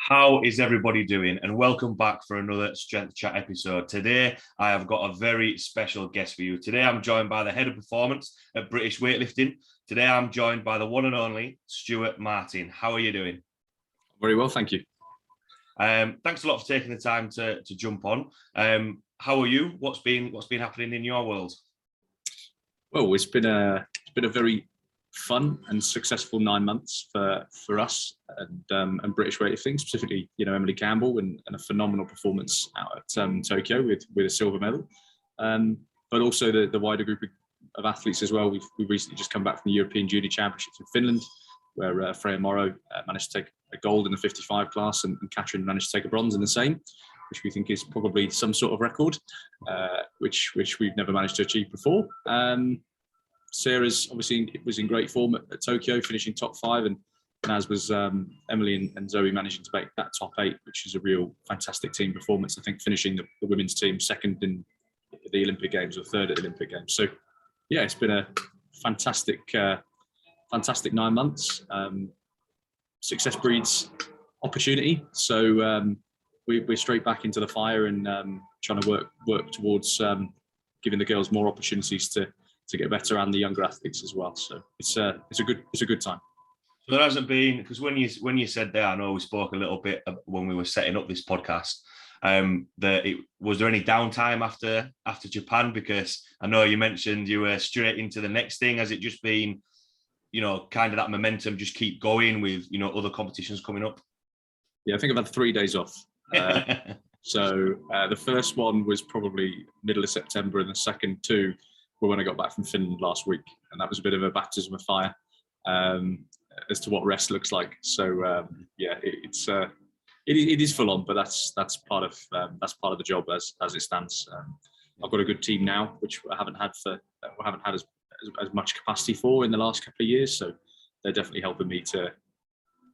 How is everybody doing? And welcome back for another Strength Chat episode. Today, I have got a very special guest for you. Today, I'm joined by the head of performance at British Weightlifting. Today, I'm joined by the one and only Stuart Martin. How are you doing? Very well, thank you. Thanks a lot for taking the time to jump on. How are you? What's been happening in your world? Well, it's been a very fun and successful 9 months for us and British Weightlifting, specifically, Emily Campbell and a phenomenal performance out at Tokyo with a silver medal, but also the wider group of athletes as well. We've recently just come back from the European Junior Championships in Finland, where Freya Morrow managed to take a gold in the 55 class and Katrin managed to take a bronze in the same, which we think is probably some sort of record, which we've never managed to achieve before. Sarah's obviously was in great form at Tokyo, finishing top 5, and as was Emily and Zoe managing to make that top 8, which is a real fantastic team performance. I think finishing the women's team second in the Olympic Games or third at the Olympic Games. So yeah, it's been a fantastic 9 months. Success breeds opportunity, so we're straight back into the fire and trying to work towards giving the girls more opportunities to get better, and the younger athletes as well. So it's a good time. So there hasn't been, because when you said that, I know we spoke a little bit when we were setting up this podcast. Was there any downtime after Japan? Because I know you mentioned you were straight into the next thing. Has it just been, kind of that momentum just keep going with other competitions coming up? Yeah, I think I've had 3 days off. So the first one was probably middle of September, and the second 2 were when I got back from Finland last week, and that was a bit of a baptism of fire as to what rest looks like. So yeah, it is full on, but that's part of the job as it stands. I've got a good team now, which I haven't had as much capacity for in the last couple of years. So they're definitely helping me to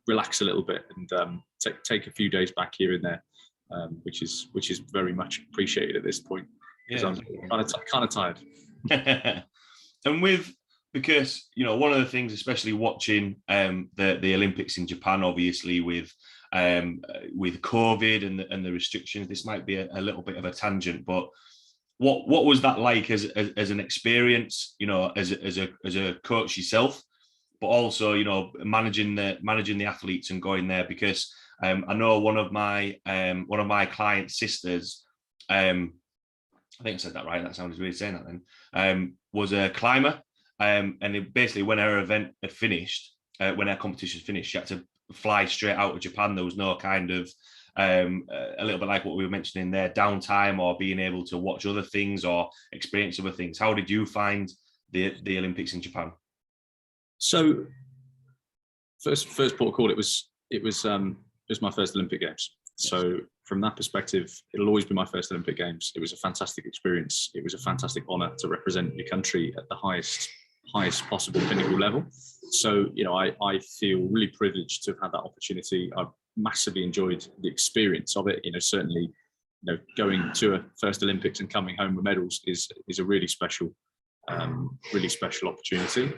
relax a little bit and take a few days back here and there, which is very much appreciated at this point, because I'm kind of tired. And because one of the things, especially watching the Olympics in Japan, obviously with COVID and the restrictions, this might be a little bit of a tangent, but what was that like as an experience, as a coach yourself, but also managing the athletes and going there? Because I know one of my client's sisters, I think I said that right. That sounds weird saying that then. Was a climber, and basically when her event had finished, when her competition finished, she had to fly straight out of Japan. There was no kind of a little bit like what we were mentioning there, downtime or being able to watch other things or experience other things. How did you find the Olympics in Japan? So first port of call, it was my first Olympic Games. So from that perspective, it'll always be my first Olympic Games. It was a fantastic experience. It was a fantastic honour to represent your country at the highest possible pinnacle level. So, I feel really privileged to have had that opportunity. I've massively enjoyed the experience of it. Certainly, going to a first Olympics and coming home with medals is a really special opportunity.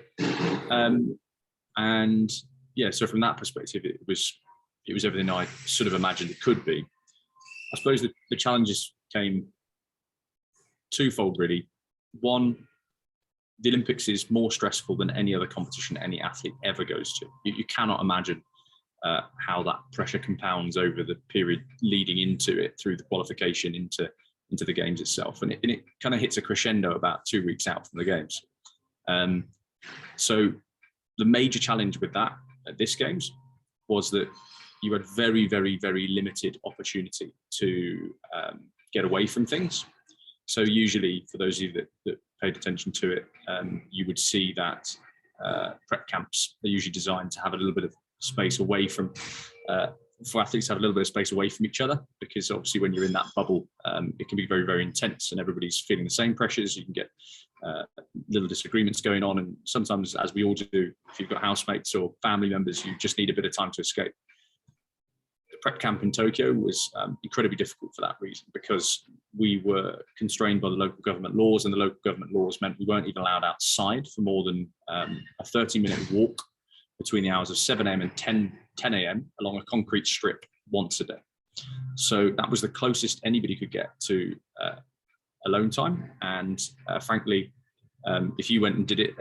And yeah, so from that perspective, it was everything I sort of imagined it could be. I suppose the challenges came twofold, really. One, the Olympics is more stressful than any other competition any athlete ever goes to. You cannot imagine how that pressure compounds over the period leading into it, through the qualification into the games itself. And it kind of hits a crescendo about 2 weeks out from the games. So the major challenge with that at this games was that you had very, very, very limited opportunity to get away from things. So usually, for those of you that paid attention to it, you would see that prep camps are usually designed to have a little bit of space away from, for athletes to have a little bit of space away from each other, because obviously when you're in that bubble, it can be very, very intense and everybody's feeling the same pressures. You can get little disagreements going on, and sometimes, as we all do, if you've got housemates or family members, you just need a bit of time to escape. Prep camp in Tokyo was incredibly difficult for that reason, because we were constrained by the local government laws, and the local government laws meant we weren't even allowed outside for more than a 30-minute walk between the hours of 7 a.m. and 10 a.m. along a concrete strip once a day. So that was the closest anybody could get to alone time. And frankly, if you went and did it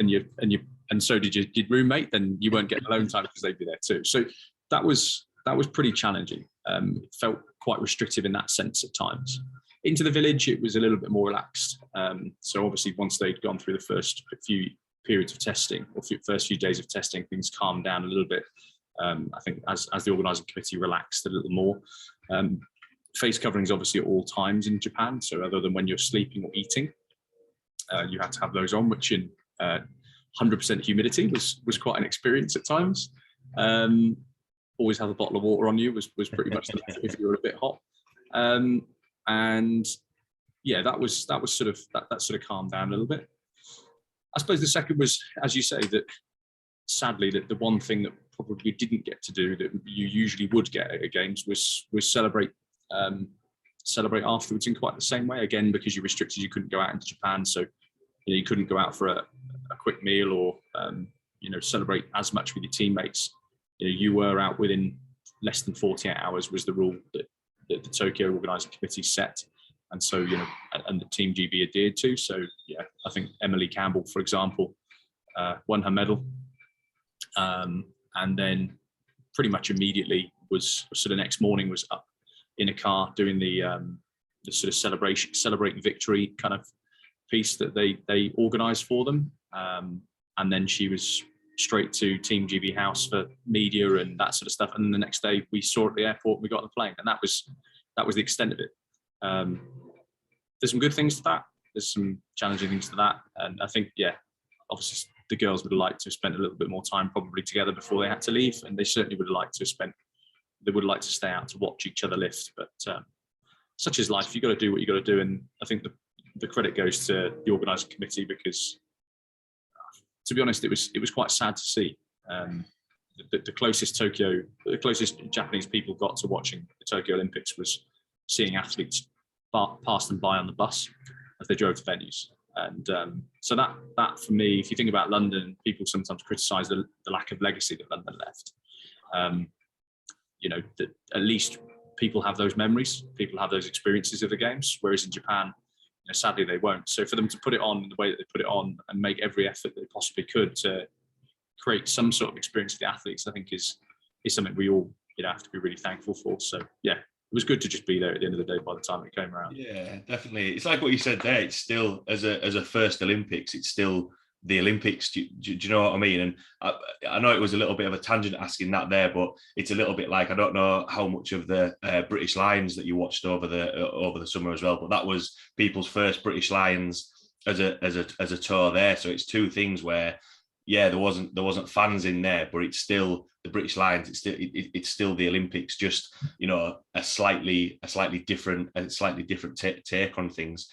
and so did your roommate, then you weren't getting alone time because they'd be there too. So that was pretty challenging. It felt quite restrictive in that sense at times. Into the village, it was a little bit more relaxed. So obviously, once they'd gone through the first few periods of testing, or first few days of testing, things calmed down a little bit. I think as the organising committee relaxed a little more. Face coverings obviously at all times in Japan. So other than when you're sleeping or eating, you had to have those on, which in 100% humidity was quite an experience at times. Always have a bottle of water on you was pretty much the if you were a bit hot. And yeah, that sort of calmed down a little bit. I suppose the second was, as you say, that sadly that the one thing that probably didn't get to do that you usually would get at games was celebrate afterwards in quite the same way. Again, because you're restricted, you couldn't go out into Japan, so you couldn't go out for a quick meal or celebrate as much with your teammates. You were out within less than 48 hours was the rule that the Tokyo organising committee set, and so and the Team GB adhered to. So yeah, I think Emily Campbell, for example, won her medal, and then pretty much immediately was sort of next morning was up in a car doing the sort of celebrating victory kind of piece that they organised for them, and then she was straight to Team GB House for media and that sort of stuff. And then the next day we saw her at the airport, we got on the plane, and that was the extent of it. There's some good things to that. There's some challenging things to that. And I think, yeah, obviously the girls would have liked to have spent a little bit more time probably together before they had to leave. And they certainly would have liked to have they would like to stay out to watch each other lift. But such is life. You've got to do what you've got to do. And I think the credit goes to the organising committee because, to be honest, it was quite sad to see. The closest Japanese people got to watching the Tokyo Olympics was seeing athletes pass them by on the bus as they drove to venues. And so that for me, if you think about London, people sometimes criticise the lack of legacy that London left. That at least people have those memories, people have those experiences of the games, whereas in Japan, sadly they won't. So for them to put it on in the way that they put it on and make every effort they possibly could to create some sort of experience for the athletes, I think is something we all have to be really thankful for. So yeah, it was good to just be there at the end of the day by the time it came around. Yeah, definitely. It's like what you said there. It's still as a first Olympics, it's still the Olympics. Do you know what I mean? And I know it was a little bit of a tangent asking that there, but it's a little bit like, I don't know how much of the British Lions that you watched over the summer as well, but that was people's first British Lions as a tour there. So it's two things where, yeah, there wasn't fans in there, but it's still the British Lions. It's still the Olympics, just a slightly different take on things.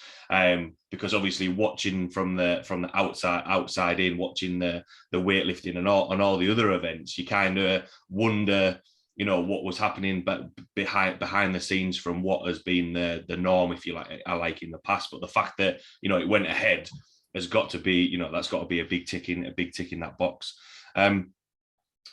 Because obviously watching from the outside in, watching the weightlifting and all the other events, you kind of wonder, what was happening, but behind the scenes from what has been the norm, if you like in the past. But the fact that it went ahead has got to be, that's got to be a big tick in that box.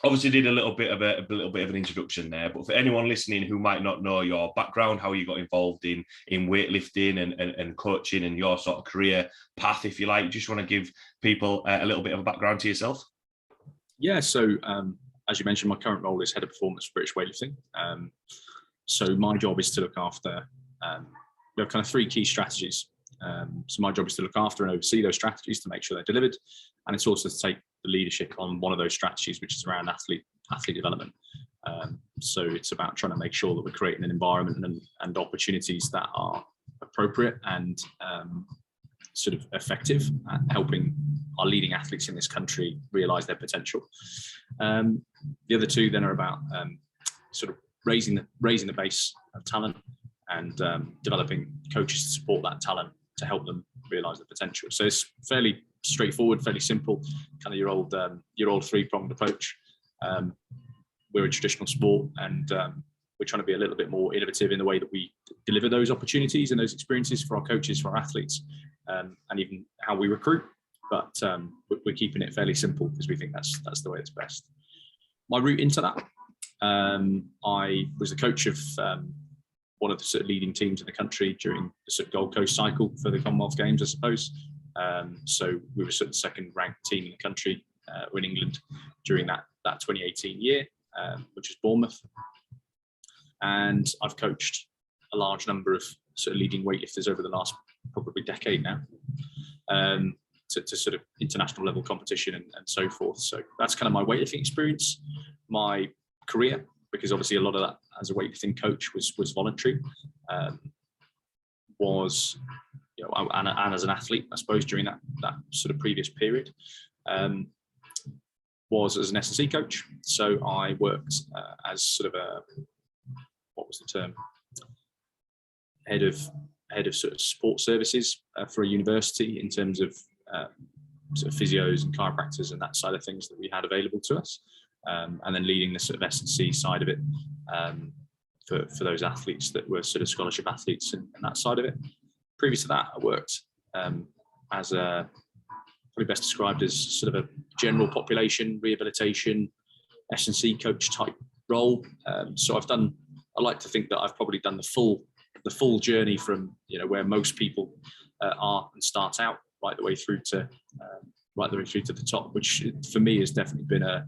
Obviously did a little bit of an introduction there, but for anyone listening who might not know your background, how you got involved in weightlifting and coaching and your sort of career path, if you like, just want to give people a little bit of a background to yourself. Yeah, so as you mentioned, my current role is head of performance for British Weightlifting. So my job is to look after there are kind of three key strategies. So my job is to look after and oversee those strategies to make sure they're delivered, and it's also to take the leadership on one of those strategies, which is around athlete development. So it's about trying to make sure that we're creating an environment and opportunities that are appropriate and sort of effective at helping our leading athletes in this country realise their potential. The other two then are about sort of raising the base of talent and developing coaches to support that talent to help them realise their potential. So it's fairly straightforward, fairly simple, kind of your old three-pronged approach. We're a traditional sport, and we're trying to be a little bit more innovative in the way that we deliver those opportunities and those experiences for our coaches, for our athletes, and even how we recruit. But we're keeping it fairly simple because we think that's the way it's best. My route into that, I was the coach of one of the sort of leading teams in the country during the sort of Gold Coast cycle for the Commonwealth Games, I suppose. So we were sort of the second ranked team in the country in England during that 2018 year, which was Bournemouth. And I've coached a large number of sort of leading weightlifters over the last probably decade now, to sort of international level competition and so forth. So that's kind of my weightlifting experience. My career, because obviously a lot of that as a weightlifting coach was voluntary, was, you know, and as an athlete, I suppose, during that sort of previous period, was as an S&C coach. So I worked as sort of what was the term? Head of sort of support services for a university in terms of sort of physios and chiropractors and that side of things that we had available to us, and then leading the sort of S&C side of it for those athletes that were sort of scholarship athletes and that side of it. Previous to that, I worked as a, probably best described as sort of a general population rehabilitation S&C coach type role. So I like to think that I've probably done the full journey from, you know, where most people are and start out right the way through to the top, which for me has definitely been a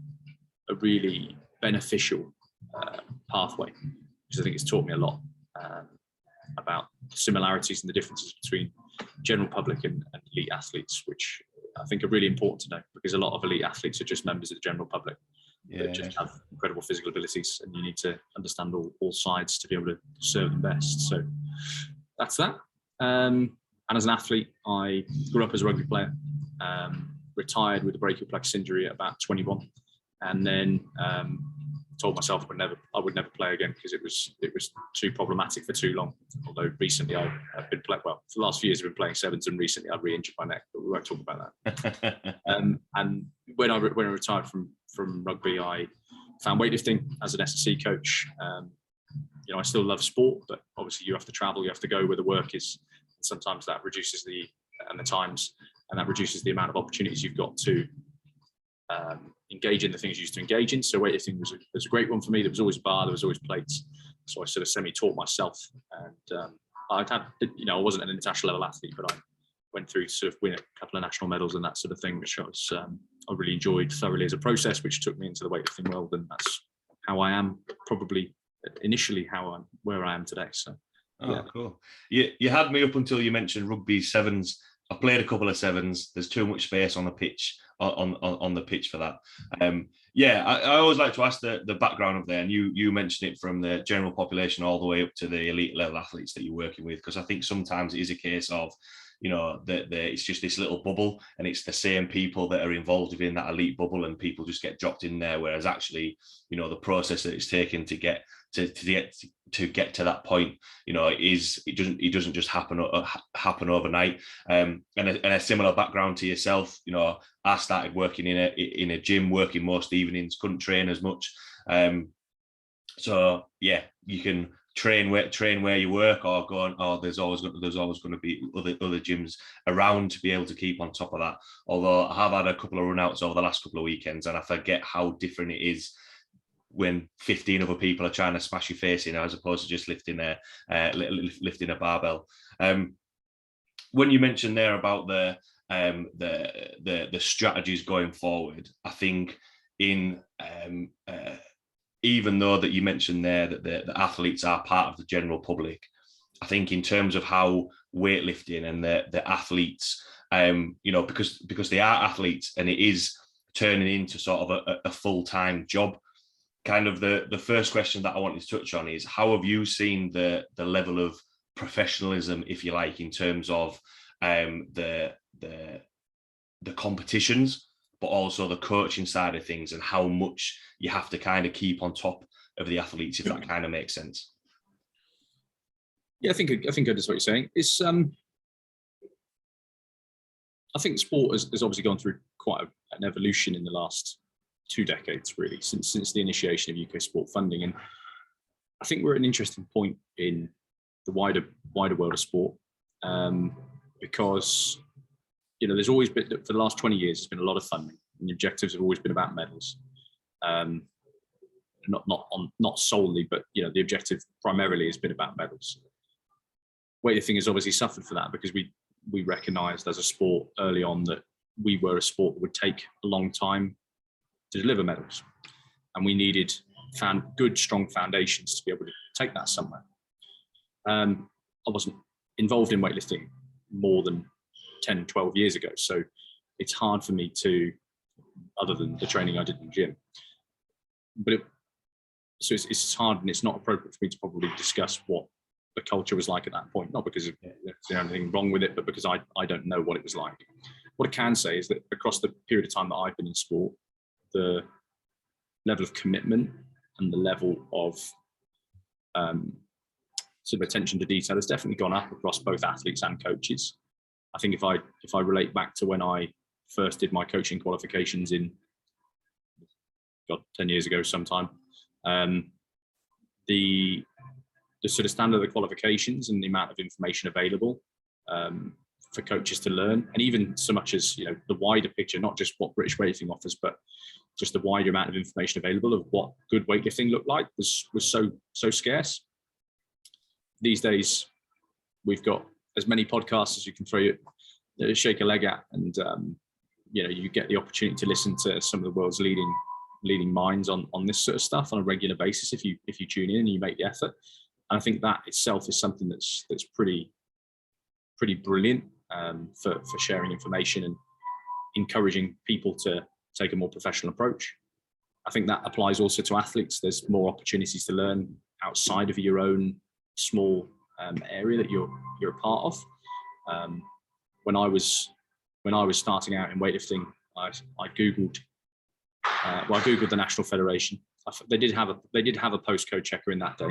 really beneficial pathway, because I think it's taught me a lot about the similarities and the differences between general public and elite athletes, which I think are really important to know, because a lot of elite athletes are just members of the general public. That just have incredible physical abilities, and you need to understand all sides to be able to serve them best. So that's that. And as an athlete, I grew up as a rugby player, retired with a brachial plexus injury at about 21, and then told myself I would never play again, because it was too problematic for too long. Although recently I've been playing, well, for the last few years I've been playing sevens, and recently I've re-injured my neck, but we won't talk about that. And when I retired from rugby, I found weightlifting as an S&C coach. You know, I still love sport, but obviously you have to travel, you have to go where the work is. Sometimes that reduces the times, and that reduces the amount of opportunities you've got to engage in the things you used to engage in. So weightlifting was a great one for me. There was always a bar, there was always plates. So I sort of semi-taught myself, and I wasn't an international level athlete, but I went through to sort of win a couple of national medals and that sort of thing, which I really enjoyed thoroughly as a process, which took me into the weightlifting world, and that's how I am, probably initially where I am today. So yeah. Cool. You had me up until you mentioned rugby sevens. I played a couple of sevens. There's too much space on the pitch on the pitch for that. I always like to ask the background of there, and you mentioned it from the general population all the way up to the elite level athletes that you're working with, because I think sometimes it is a case of, you know, that it's just this little bubble, and it's the same people that are involved within that elite bubble, and people just get dropped in there. Whereas actually, you know, the process that it's taken to get to that point, you know, it doesn't just happen overnight. And a similar background to yourself, you know, I started working in a gym, working most evenings, couldn't train as much. So yeah, you can train where you work, or go on, or there's always going to be other gyms around to be able to keep on top of that. Although I have had a couple of runouts over the last couple of weekends, and I forget how different it is when 15 other people are trying to smash your face in, as opposed to just lifting a barbell. When you mentioned there about the strategies going forward, I think even though that you mentioned there that the athletes are part of the general public, I think in terms of how weightlifting and the athletes, you know, because they are athletes and it is turning into sort of a full-time job. Kind of the first question that I wanted to touch on is, how have you seen the level of professionalism, if you like, in terms of the competitions, but also the coaching side of things, and how much you have to kind of keep on top of the athletes, if that kind of makes sense? Yeah, I think I understand what you're saying. It's I think sport has obviously gone through quite an evolution in the last 2 decades, really, since the initiation of UK sport funding. And I think we're at an interesting point in the wider world of sport, because, you know, there's always been, for the last 20 years, there's been a lot of funding, and the objectives have always been about medals. not solely, but the objective primarily has been about medals. Weightlifting has obviously suffered for that because we recognised as a sport early on that we were a sport that would take a long time to deliver medals, and we needed good, strong foundations to be able to take that somewhere. I wasn't involved in weightlifting more than 10, 12 years ago, so it's hard for me to, other than the training I did in the gym, but it's hard, and it's not appropriate for me to probably discuss what the culture was like at that point, not because there's anything wrong with it, but because I don't know what it was like. What I can say is that across the period of time that I've been in sport, the level of commitment and the level of sort of attention to detail has definitely gone up across both athletes and coaches. I think if I relate back to when I first did my coaching qualifications in 10 years ago sometime, the sort of standard of the qualifications and the amount of information available for coaches to learn, and even so much as the wider picture, not just what British Weightlifting offers, but just the wider amount of information available of what good weightlifting looked like was so scarce. These days, we've got as many podcasts as you can throw shake a leg at, and you get the opportunity to listen to some of the world's leading minds on this sort of stuff on a regular basis if you tune in and you make the effort. And I think that itself is something that's pretty brilliant for sharing information and encouraging people to take a more professional approach. I think that applies also to athletes. There's more opportunities to learn outside of your own small area that you're a part of. When I was starting out in weightlifting, I googled the National Federation. They did have a postcode checker in that day,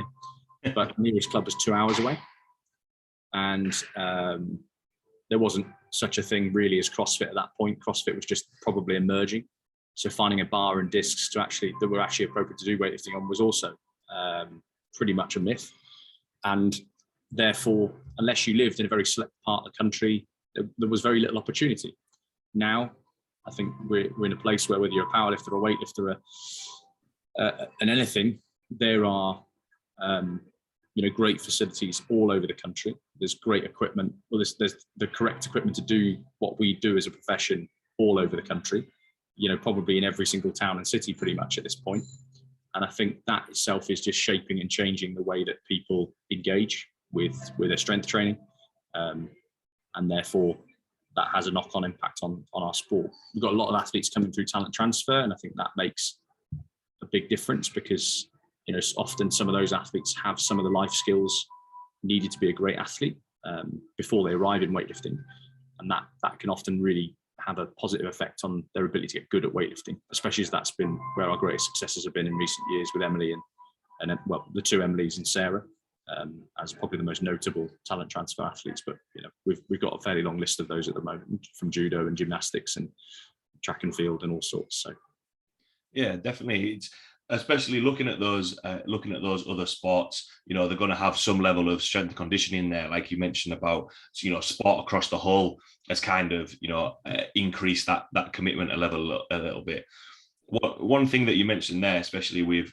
but the nearest club was 2 hours away, and there wasn't such a thing really as CrossFit at that point. CrossFit was just probably emerging, so finding a bar and discs that were actually appropriate to do weightlifting on was also pretty much a myth. And therefore, unless you lived in a very select part of the country, there was very little opportunity. Now, I think we're in a place where whether you're a powerlifter or a weightlifter and anything, there are great facilities all over the country. There's great equipment. Well, there's the correct equipment to do what we do as a profession all over the country. Probably in every single town and city pretty much at this point. And I think that itself is just shaping and changing the way that people engage with their strength training. And therefore, that has a knock-on impact on our sport. We've got a lot of athletes coming through talent transfer, and I think that makes a big difference because, often some of those athletes have some of the life skills needed to be a great athlete before they arrive in weightlifting. And that can often really have a positive effect on their ability to get good at weightlifting, especially as that's been where our greatest successes have been in recent years with Emily and the two Emilys and Sarah as probably the most notable talent transfer athletes. But we've got a fairly long list of those at the moment, from judo and gymnastics and track and field and all sorts. So yeah, definitely. It's especially looking at those other sports, they're going to have some level of strength and conditioning there, like you mentioned about, sport across the whole has kind of, increased that commitment a little bit. One thing that you mentioned there, especially with,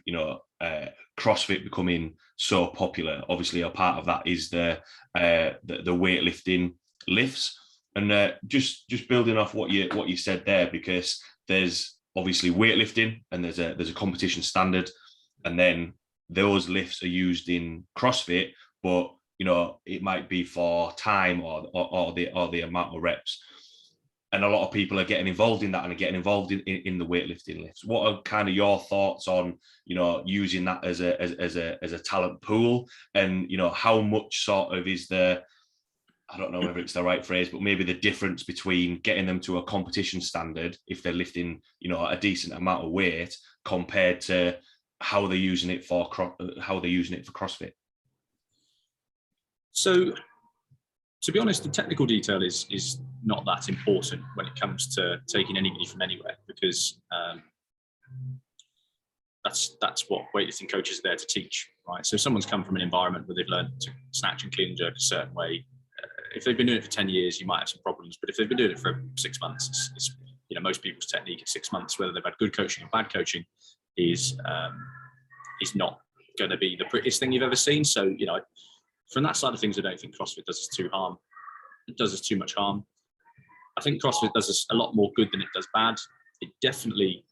CrossFit becoming so popular, obviously a part of that is the weightlifting lifts. And just building off what you said there, because there's obviously weightlifting and there's a competition standard, and then those lifts are used in CrossFit, but it might be for time or the amount of reps, and a lot of people are getting involved in that and are getting involved in the weightlifting lifts. What are kind of your thoughts on using that as a talent pool, and how much sort of is there, I don't know whether it's the right phrase, but maybe the difference between getting them to a competition standard if they're lifting, a decent amount of weight, compared to how they're using it for CrossFit? So, to be honest, the technical detail is not that important when it comes to taking anybody from anywhere, because that's what weightlifting coaches are there to teach, right? So if someone's come from an environment where they've learned to snatch and clean and jerk a certain way, if they've been doing it for 10 years, you might have some problems. But if they've been doing it for 6 months, it's most people's technique in 6 months, whether they've had good coaching or bad coaching, is is not going to be the prettiest thing you've ever seen. So, you know, from that side of things, I don't think CrossFit does us too much harm. I think CrossFit does us a lot more good than it does bad. It definitely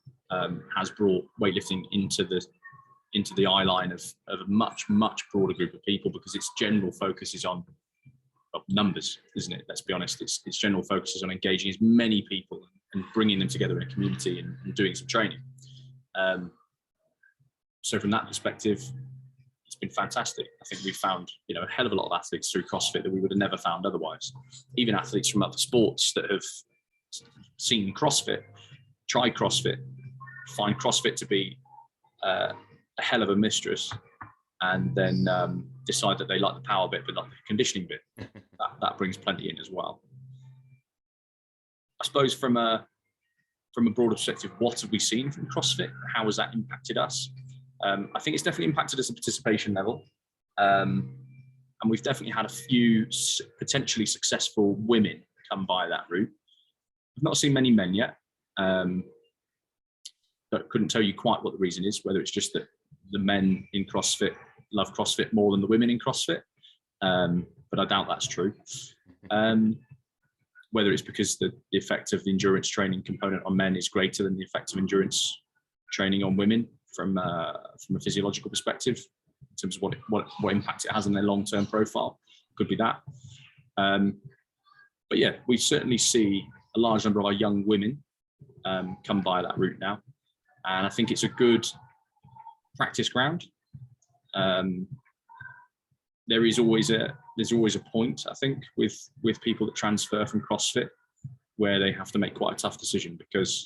has brought weightlifting into the eye line of a much broader group of people, because its general focus is on numbers, isn't it? Let's be honest. Its general focus is on engaging as many people and bringing them together in a community and doing some training. So from that perspective, it's been fantastic. I think we've found, you know, a hell of a lot of athletes through CrossFit that we would have never found otherwise. Even athletes from other sports that have seen CrossFit, tried CrossFit, find CrossFit to be a hell of a mistress, and then decide that they like the power bit but not the conditioning bit. That brings plenty in as well. I suppose from a broader perspective, what have we seen from CrossFit? How has that impacted us? I think it's definitely impacted us at participation level. And we've definitely had a few potentially successful women come by that route. I've not seen many men yet. But couldn't tell you quite what the reason is, whether it's just that the men in CrossFit love CrossFit more than the women in CrossFit. But I doubt that's true. Whether it's because the effect of the endurance training component on men is greater than the effect of endurance training on women from a physiological perspective, in terms of what impact it has on their long-term profile. Could be that. But yeah, we certainly see a large number of our young women come by that route now. And I think it's a good practice ground. There's always a point, I think, with people that transfer from CrossFit, where they have to make quite a tough decision, because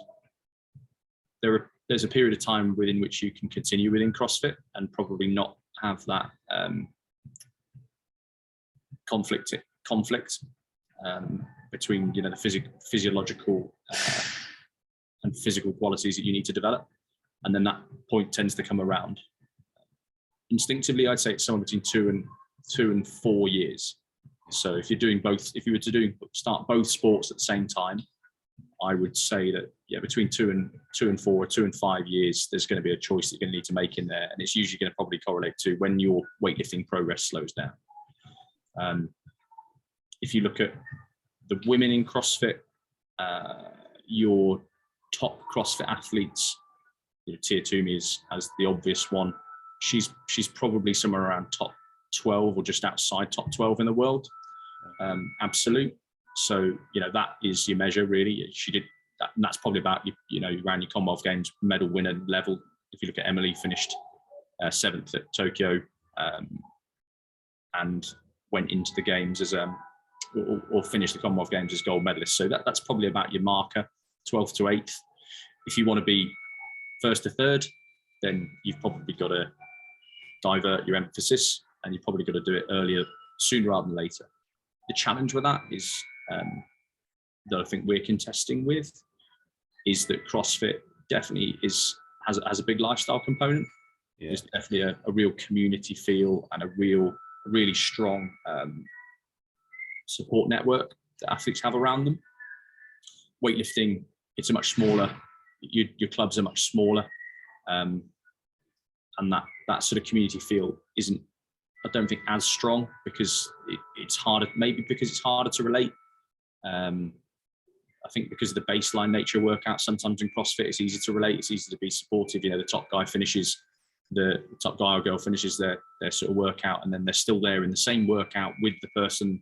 there's a period of time within which you can continue within CrossFit and probably not have that conflict between, you know, the physiological and physical qualities that you need to develop, and then that point tends to come around. Instinctively, I'd say it's somewhere between 2 and 4 years. So if you're doing both, if you were to start both sports at the same time, I would say that, yeah, between 2 and 4 or 2 and 5 years, there's going to be a choice that you're going to need to make in there, and it's usually going to probably correlate to when your weightlifting progress slows down. If you look at the women in CrossFit, your top CrossFit athletes, you know, Tia Toomey is as the obvious one. She's probably somewhere around top 12 or just outside top 12 in the world, absolute. So, you know, that is your measure, really. She did that, and that's probably about, you know, around your Commonwealth Games medal winner level. If you look at Emily, finished 7th at Tokyo, and went into the games as or finished the Commonwealth Games as gold medalist. So that's probably about your marker, 12th to 8th. If you want to be 1st to 3rd, then you've probably got to divert your emphasis, and you've probably got to do it earlier, sooner rather than later. The challenge with that is, that I think we're contesting with, is that CrossFit definitely has a big lifestyle component. Yeah. There's definitely a real community feel and a really strong support network that athletes have around them. Weightlifting, it's a much smaller, your clubs are much smaller, and that sort of community feel isn't, I don't think, as strong, because it's harder, maybe because it's harder to relate. I think because of the baseline nature of workout, sometimes in CrossFit it's easy to relate, it's easy to be supportive. You know, the top guy or girl finishes their sort of workout, and then they're still there in the same workout with the person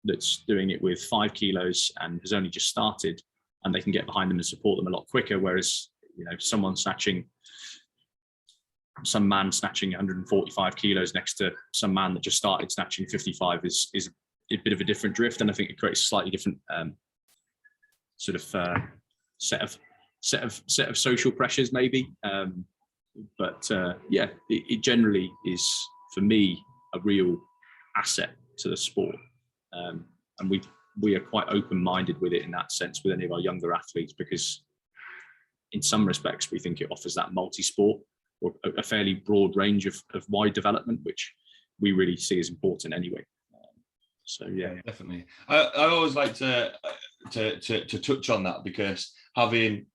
that's doing it with 5 kilos and has only just started, and they can get behind them and support them a lot quicker. Whereas, you know, some man snatching 145 kilos next to some man that just started snatching 55 is a bit of a different drift, and I think it creates a slightly different sort of set of social pressures, maybe. But yeah, it generally is, for me, a real asset to the sport, and we are quite open-minded with it in that sense with any of our younger athletes, because in some respects we think it offers that multi-sport, or a fairly broad range of wide development, which we really see as important anyway. So yeah, definitely. I always like to touch on that, because having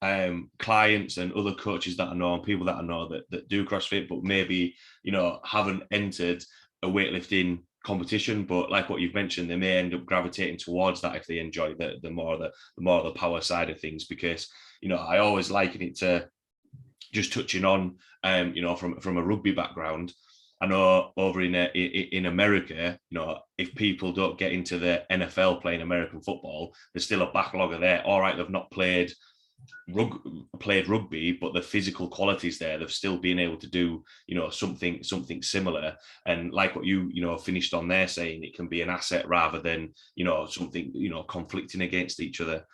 clients and other coaches that I know and people that I know that do CrossFit, but maybe, you know, haven't entered a weightlifting competition, but like what you've mentioned, they may end up gravitating towards that if they enjoy the more the power side of things. Because, you know, I always liken it to just touching on, you know, from a rugby background. I know over in America, you know, if people don't get into the NFL playing American football, there's still a backlog of there. All right, they've not played rugby, but the physical qualities there, they've still been able to do, you know, something similar. And like what you know finished on there, saying it can be an asset rather than, you know, something, you know, conflicting against each other.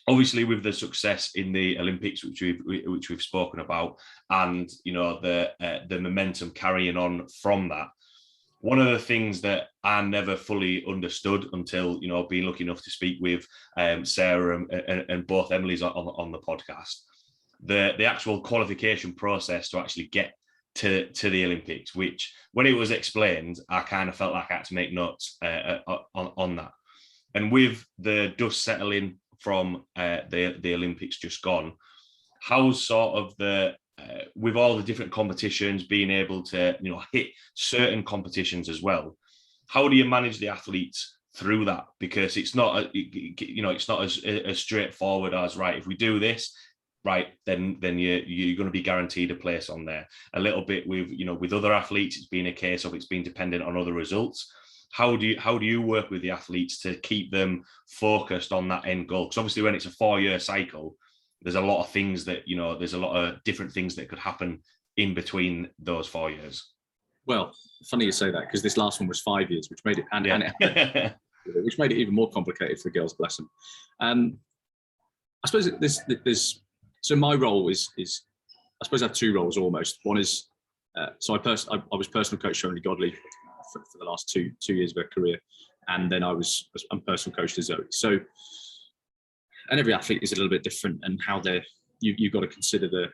Obviously, with the success in the Olympics, which we've spoken about, and, you know, the momentum carrying on from that, one of the things that I never fully understood until, you know, being lucky enough to speak with Sarah and both Emily's on the podcast, the actual qualification process to actually get to the Olympics, which when it was explained, I kind of felt like I had to make notes on that. And with the dust settling from the Olympics just gone, how's sort of with all the different competitions, being able to, you know, hit certain competitions as well, how do you manage the athletes through that? Because it's not, you know, it's not as straightforward as, right, if we do this, right, then you're going to be guaranteed a place on there. A little bit with, you know, with other athletes, it's been a case of it's been dependent on other results. How do you work with the athletes to keep them focused on that end goal? Because obviously when it's a 4-year cycle, there's a lot of things that, you know, there's a lot of different things that could happen in between those 4 years. Well, funny you say that, because this last one was 5 years, which made it which made it even more complicated for the girls, bless them. I suppose there's so my role is I suppose I have two roles almost. One is so I was personal coach to Emily Godley for the last two years of her career, and then I'm personal coach to Zoe. So, and every athlete is a little bit different, and how you've got to consider the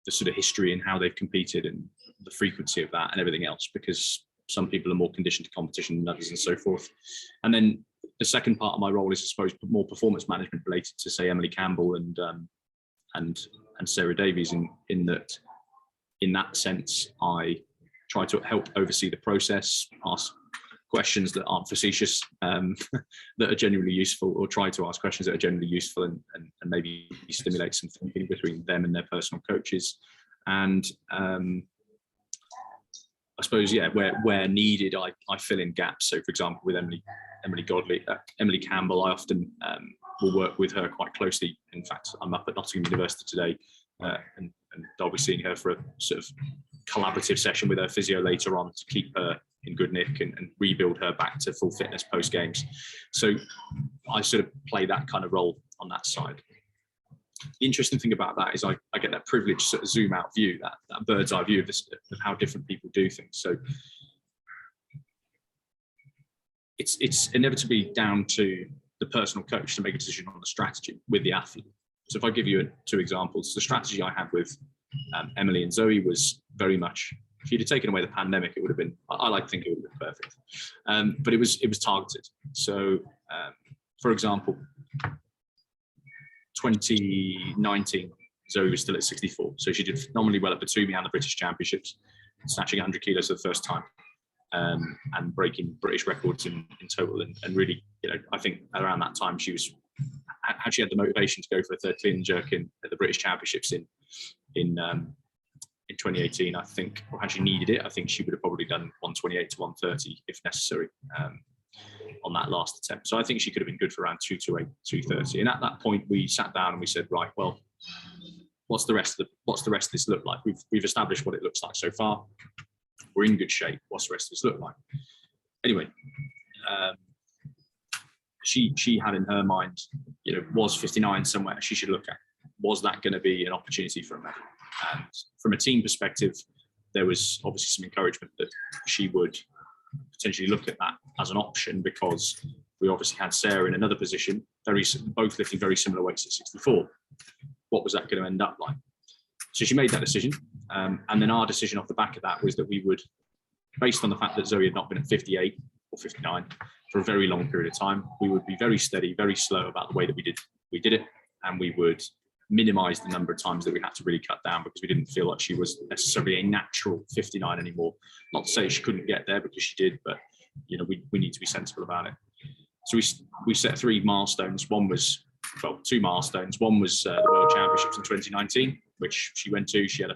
sort of history and how they've competed and the frequency of that and everything else, because some people are more conditioned to competition than others and so forth. And then the second part of my role is, I suppose, more performance management related to, say, Emily Campbell and Sarah Davies, in that sense, I try to help oversee the process, ask questions that aren't facetious, that are genuinely useful, or try to ask questions that are genuinely useful and maybe stimulate some thinking between them and their personal coaches. And I suppose, yeah, where needed, I fill in gaps. So, for example, with Emily Campbell, I often will work with her quite closely. In fact, I'm up at Nottingham University today, and I'll be seeing her for a sort of collaborative session with her physio later on to keep her in good nick and rebuild her back to full fitness post games. So I sort of play that kind of role on that side. The interesting thing about that is I get that privileged sort of zoom out view, that bird's eye view of how different people do things. So it's inevitably down to the personal coach to make a decision on the strategy with the athlete. So if I give you two examples, the strategy I had with Emily and Zoe was very much, if you'd have taken away the pandemic, it would have been, I like to think it would have been perfect. But it was targeted. So for example, 2019, Zoe was still at 64. So she did phenomenally well at Batumi and the British Championships, snatching 100 kilos for the first time, and breaking British records in total. And really, you know, I think around that time she had the motivation to go for a third clean and jerk at the British Championships in 2018. I think, or had she needed it, I think she would have probably done 128 to 130 if necessary on that last attempt. So I think she could have been good for around 228, 230. And at that point, we sat down and we said, right, well, what's the rest of this look like? We've established what it looks like so far. We're in good shape. What's the rest of this look like? Anyway, she had in her mind, you know, was 59 somewhere she should look at? Was that going to be an opportunity for a medal? And from a team perspective, there was obviously some encouragement that she would potentially look at that as an option, because we obviously had Sarah in another position, both lifting very similar weights at 64. What was that going to end up like? So she made that decision. And then our decision off the back of that was that we would based on the fact that Zoe had not been at 58 or 59 for a very long period of time, we would be very steady, very slow about the way that we did it, and we would minimize the number of times that we had to really cut down, because we didn't feel like she was necessarily a natural 59 anymore. Not to say she couldn't get there, because she did, but you know, we need to be sensible about it. So we set 3 milestones. Two milestones. One was the World Championships in 2019, which she went to. She had a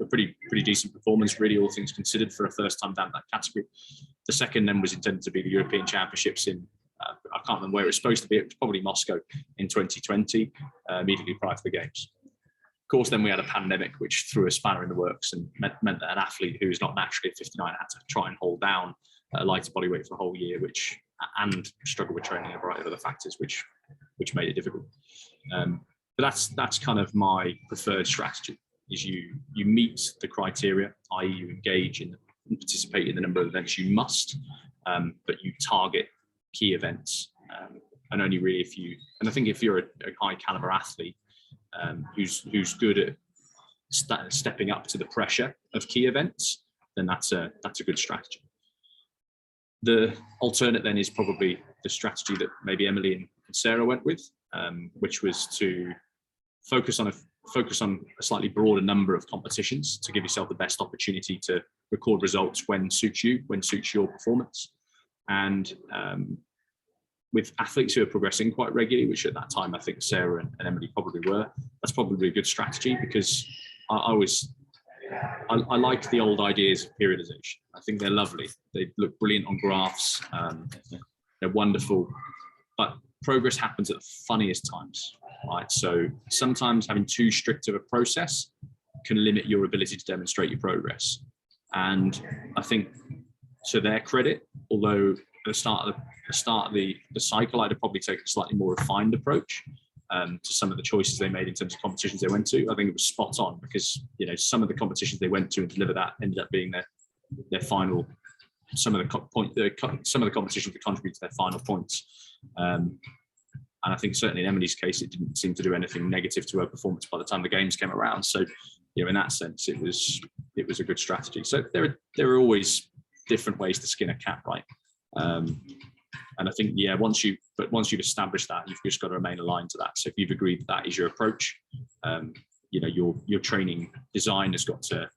pretty decent performance, really, all things considered, for a first time down that category. The second then was intended to be the European Championships in, I can't remember where it was supposed to be. It was probably Moscow in 2020, immediately prior to the Games. Of course, then we had a pandemic, which threw a spanner in the works and meant that an athlete who is not naturally at 59 had to try and hold down a lighter body weight for a whole year, and struggle with training and a variety of other factors, which made it difficult. But that's kind of my preferred strategy, is you meet the criteria, i.e. you engage in and participate in the number of events you must, but you target key events, and only really and I think if you're a high caliber athlete who's good at stepping up to the pressure of key events, then that's a good strategy. The alternate then is probably the strategy that maybe Emily and Sarah went with, which was to focus on a slightly broader number of competitions to give yourself the best opportunity to record results when suits your performance. And with athletes who are progressing quite regularly, which at that time I think Sarah and Emily probably were, that's probably a good strategy, because I like the old ideas of periodization. I think they're lovely. They look brilliant on graphs. They're wonderful, but progress happens at the funniest times, right? So sometimes having too strict of a process can limit your ability to demonstrate your progress. And I think, to their credit, although at the start of the cycle, I'd have probably taken a slightly more refined approach to some of the choices they made in terms of competitions they went to. I think it was spot on, because you know, some of the competitions they went to and delivered that ended up being their final. Some of the competitions that contributed to their final points. And I think certainly in Emily's case, it didn't seem to do anything negative to her performance by the time the Games came around. So, you know, in that sense, it was a good strategy. So there are always different ways to skin a cat, right? And I think, yeah, once you've established that, you've just got to remain aligned to that. So if you've agreed that is your approach, you know, your training design has got to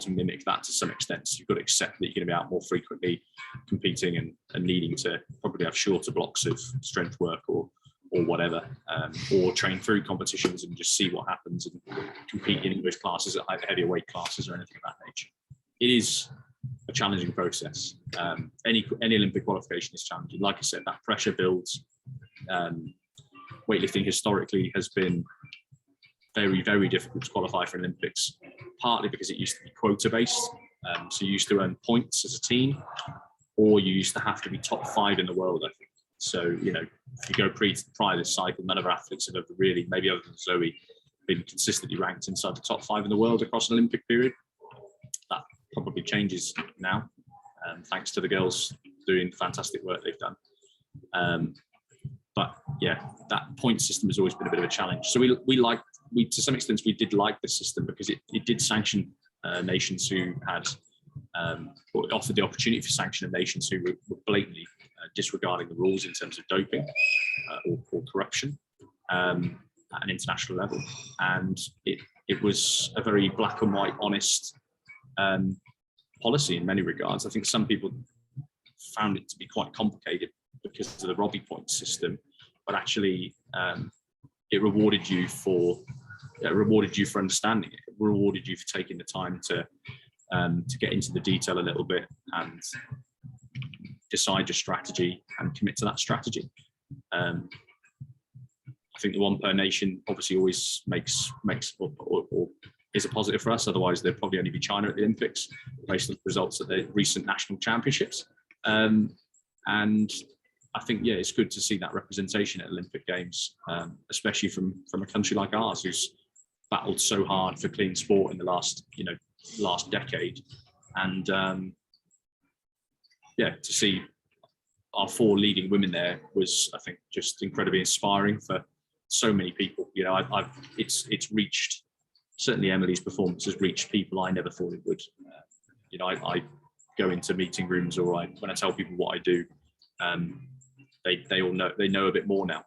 mimic that to some extent. So you've got to accept that you're going to be out more frequently, competing and needing to probably have shorter blocks of strength work or whatever, or train through competitions and just see what happens and compete in English classes at heavier weight classes or anything of that nature. It is a challenging process. Any Olympic qualification is challenging. Like I said, that pressure builds. Weightlifting historically has been very, very difficult to qualify for Olympics, partly because it used to be quota based. So you used to earn points as a team, or you used to have to be top 5 in the world, I think. So, you know, if you go prior to this cycle, none of our athletes have ever really, maybe other than Zoe, been consistently ranked inside the top 5 in the world across an Olympic period. That probably changes now, thanks to the girls doing the fantastic work they've done. But yeah, that point system has always been a bit of a challenge. So we to some extent, we did like the system because it did sanction nations who had, or offered the opportunity for sanction of nations who were blatantly disregarding the rules in terms of doping or corruption at an international level. And it was a very black and white, honest policy in many regards. I think some people found it to be quite complicated because of the Rugby point system, but actually it rewarded you for understanding it. It rewarded you for taking the time to get into the detail a little bit and decide your strategy and commit to that strategy. I think the one per nation obviously always makes or is a positive for us. Otherwise, there'd probably only be China at the Olympics based on the results at the recent national championships. And I think, yeah, it's good to see that representation at Olympic Games, especially from a country like ours, who's battled so hard for clean sport in the last decade. And yeah, to see our 4 leading women there was, I think, just incredibly inspiring for so many people. You know, it's reached, certainly Emily's performance has reached people I never thought it would. You know, I go into meeting rooms, or when I tell people what I do, they all know, they know a bit more now.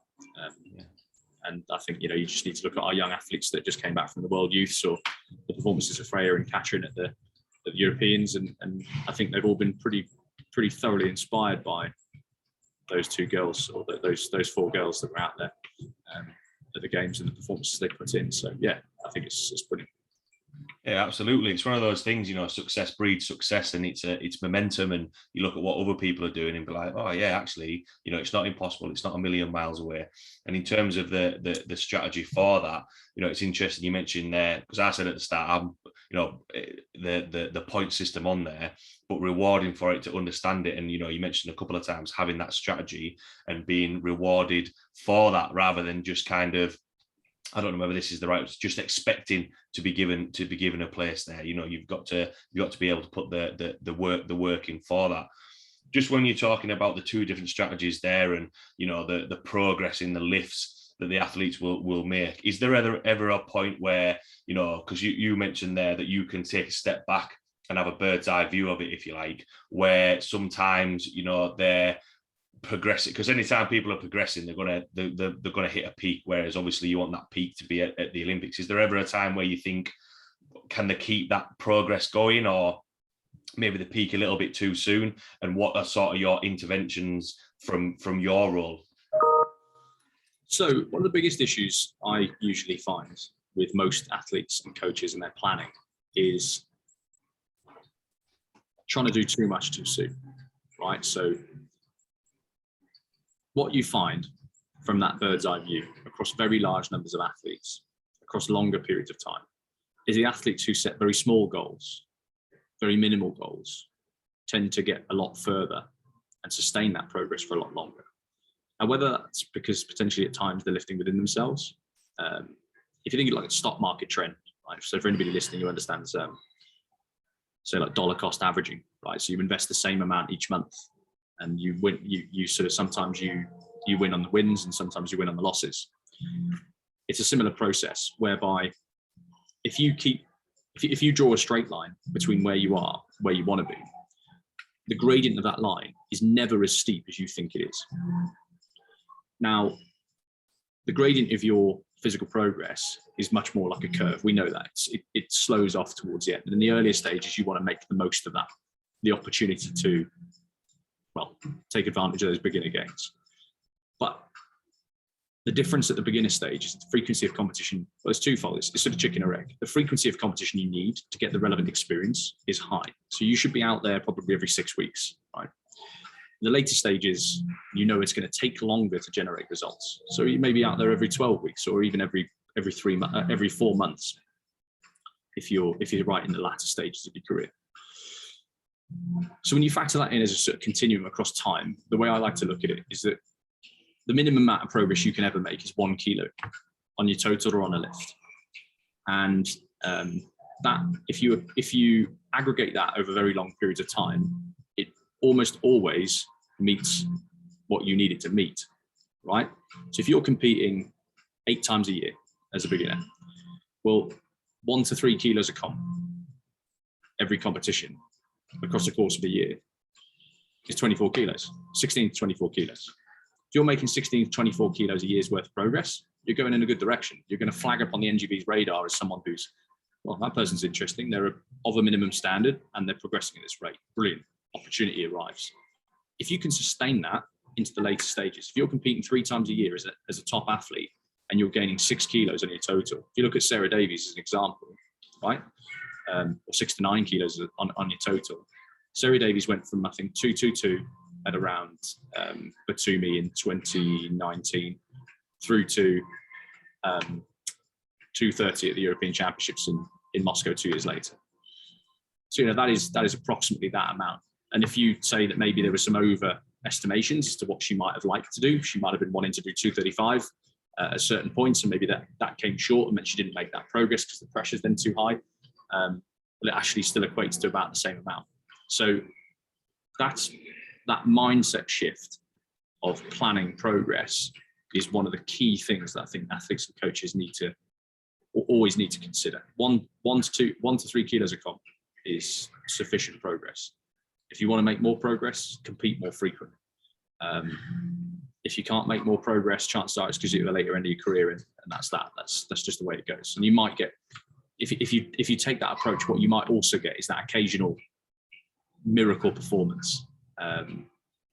And I think, you just need to look at our young athletes that just came back from the World Youths, or the performances of Freya and Katrin at the Europeans, and I think they've all been pretty thoroughly inspired by those two girls, or those four girls that were out there at the games, and the performances they put in. So yeah, I think it's brilliant. Yeah, absolutely. It's one of those things, success breeds success, and it's momentum. And you look at what other people are doing and be like, oh yeah, actually, it's not impossible. It's not a million miles away. And in terms of the strategy for that, it's interesting you mentioned there, because I said at the start, I'm, the point system on there, but rewarding for it to understand it. And, you mentioned a couple of times having that strategy and being rewarded for that, rather than just kind of, I don't know whether this is the right, just expecting to be given a place there. You've got to be able to put the work in for that. Just when you're talking about the two different strategies there, and the progress in the lifts that the athletes will make, is there ever a point where, because you mentioned there that you can take a step back and have a bird's eye view of it, if you like, where sometimes they're progressing, because anytime people are progressing, they're gonna hit a peak, whereas obviously you want that peak to be at the Olympics. Is there ever a time where you think, can they keep that progress going, or maybe they peak a little bit too soon? And what are sort of your interventions from your role? So one of the biggest issues I usually find with most athletes and coaches and their planning is trying to do too much too soon, right? So what you find from that bird's eye view across very large numbers of athletes, across longer periods of time, is the athletes who set very small goals, very minimal goals, tend to get a lot further and sustain that progress for a lot longer. And whether that's because potentially at times they're lifting within themselves, if you think of like a stock market trend, right? So for anybody listening who understands, say like dollar cost averaging, right? So you invest the same amount each month, and you win. You sort of, sometimes you win on the wins, and sometimes you win on the losses. It's a similar process whereby if you draw a straight line between where you are, where you want to be, the gradient of that line is never as steep as you think it is. Now, the gradient of your physical progress is much more like a curve. We know that it slows off towards the end. And in the earlier stages, you want to make the most of that, the opportunity to, well, take advantage of those beginner gains. But the difference at the beginner stage is the frequency of competition. Well, it's twofold. It's sort of chicken or egg. The frequency of competition you need to get the relevant experience is high. So you should be out there probably every 6 weeks, right? In the later stages, it's going to take longer to generate results. So you may be out there every 12 weeks, or even every 4 months, if you're right in the latter stages of your career. So when you factor that in as a sort of continuum across time, the way I like to look at it is that the minimum amount of progress you can ever make is 1 kilo on your total or on a lift. And that, if you aggregate that over very long periods of time, it almost always meets what you need it to meet, right? So if you're competing 8 times a year as a beginner, well, 1 to 3 kilos a comp every competition across the course of a year is 24 kilos, 16 to 24 kilos. If you're making 16 to 24 kilos a year's worth of progress, you're going in a good direction. You're going to flag up on the NGV's radar as someone who's, well, that person's interesting. They're of a minimum standard and they're progressing at this rate. Brilliant. Opportunity arrives. If you can sustain that into the later stages, if you're competing 3 times a year as a top athlete and you're gaining 6 kilos on your total, if you look at Sarah Davies as an example, right? Or 6 to 9 kilos on your total. Sarah Davies went from, I think, 222 at around Batumi in 2019 through to 230 at the European Championships in Moscow 2 years later. So that is approximately that amount. And if you say that maybe there were some overestimations as to what she might have liked to do, she might have been wanting to do 235 at certain points, and maybe that came short and meant she didn't make that progress because the pressure's then too high. Well, it actually still equates to about the same amount. So that mindset shift of planning progress is one of the key things that I think athletes and coaches always need to consider. 1 to 3 kilos a comp is sufficient progress. If you want to make more progress, compete more frequently. If you can't make more progress, chances are it's because you're at the later end of your career, and that's that. That's just the way it goes. And you might get, if you take that approach, what you might also get is that occasional miracle performance,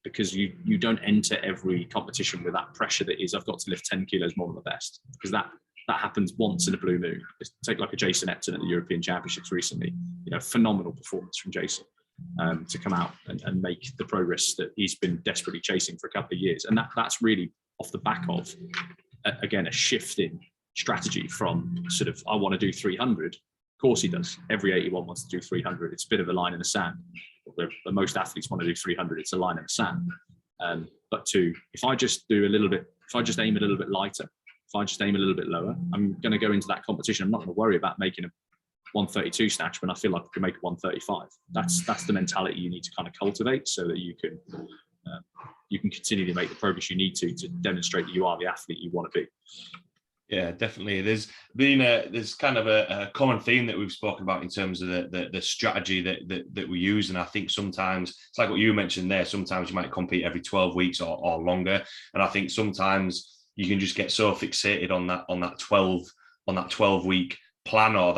because you don't enter every competition with that pressure that is, I've got to lift 10 kilos more than the best, because that happens once in a blue moon. Take like a Jason Epton at the European Championships recently, phenomenal performance from Jason. To come out and make the progress that he's been desperately chasing for a couple of years. And that's really off the back of, again, a shift in strategy from sort of, I want to do 300. Of course he does. Every 81 wants to do 300. It's a bit of a line in the sand. Most athletes want to do 300. It's a line in the sand. But if I just aim a little bit lighter, if I just aim a little bit lower, I'm going to go into that competition. I'm not going to worry about making a 132 snatch when I feel like I can make a 135. That's the mentality you need to kind of cultivate, so that you can continue to make the progress you need to demonstrate that you are the athlete you want to be. Yeah, definitely. There's kind of a common theme that we've spoken about in terms of the strategy that we use, and I think sometimes it's like what you mentioned there. Sometimes you might compete every 12 weeks or longer, and I think sometimes you can just get so fixated on that 12 week plan, or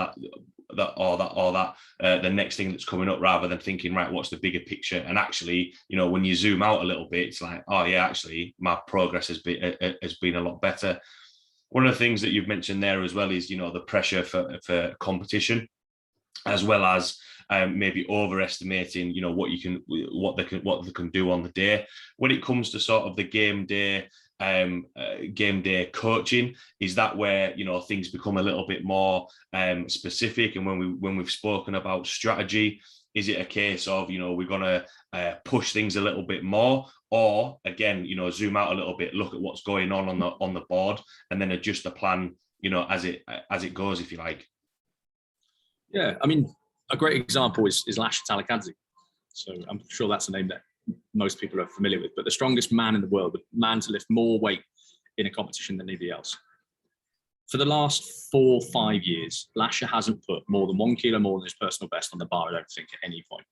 the next thing that's coming up, rather than thinking, right, what's the bigger picture? And actually, when you zoom out a little bit, it's like, oh yeah, actually my progress has been a lot better. One of the things that you've mentioned there as well is, the pressure for competition, as well as maybe overestimating, what they can do on the day. When it comes to sort of the game day coaching, is that where things become a little bit more specific? And when we've spoken about strategy, is it a case of we're going to push things a little bit more, or again zoom out a little bit, look at what's going on the board, and then adjust the plan as it goes, if you like? Yeah, I mean, a great example is Lasha Talakadze. So I'm sure that's a name that most people are familiar with, but the strongest man in the world, the man to lift more weight in a competition than anybody else. For the last 4 or 5 years, Lasha hasn't put more than 1 kilo more than his personal best on the bar, I don't think, at any point.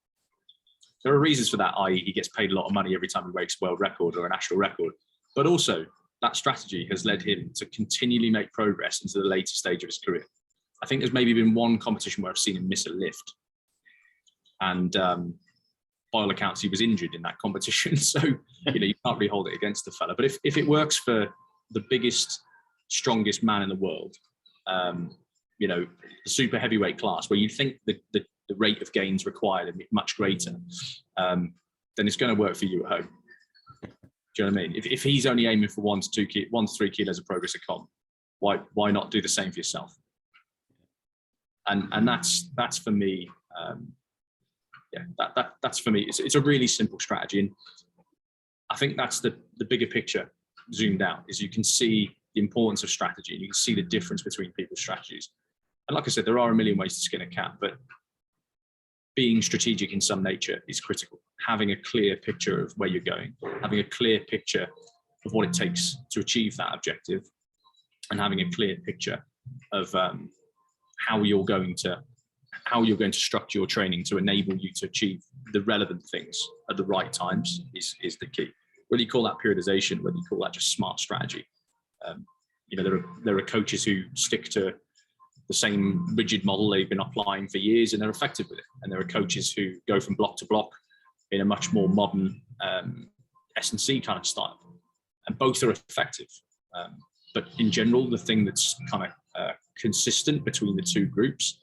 There are reasons for that, i.e. he gets paid a lot of money every time he breaks a world record or a national record, but also that strategy has led him to continually make progress into the later stage of his career. I think there's maybe been one competition where I've seen him miss a lift, and by all accounts, he was injured in that competition. So, you can't really hold it against the fella. But if it works for the biggest, strongest man in the world, the super heavyweight class, where you think the rate of gains required is much greater, then it's going to work for you at home. Do you know what I mean? If he's only aiming for 1 to 3 kilos of progress a comp, why not do the same for yourself? And that's for me. That's for me. It's a really simple strategy, and I think that's the bigger picture zoomed out. Is you can see the importance of strategy, and you can see the difference between people's strategies. And like I said, there are a million ways to skin a cat, but being strategic in some nature is critical. Having a clear picture of where you're going, having a clear picture of what it takes to achieve that objective, and having a clear picture of how you're going to structure your training to enable you to achieve the relevant things at the right times is the key. Whether you call that periodization, whether you call that just smart strategy. There are coaches who stick to the same rigid model they've been applying for years and they're effective with it. And there are coaches who go from block to block in a much more modern S&C kind of style. And both are effective. But in general, the thing that's kind of consistent between the two groups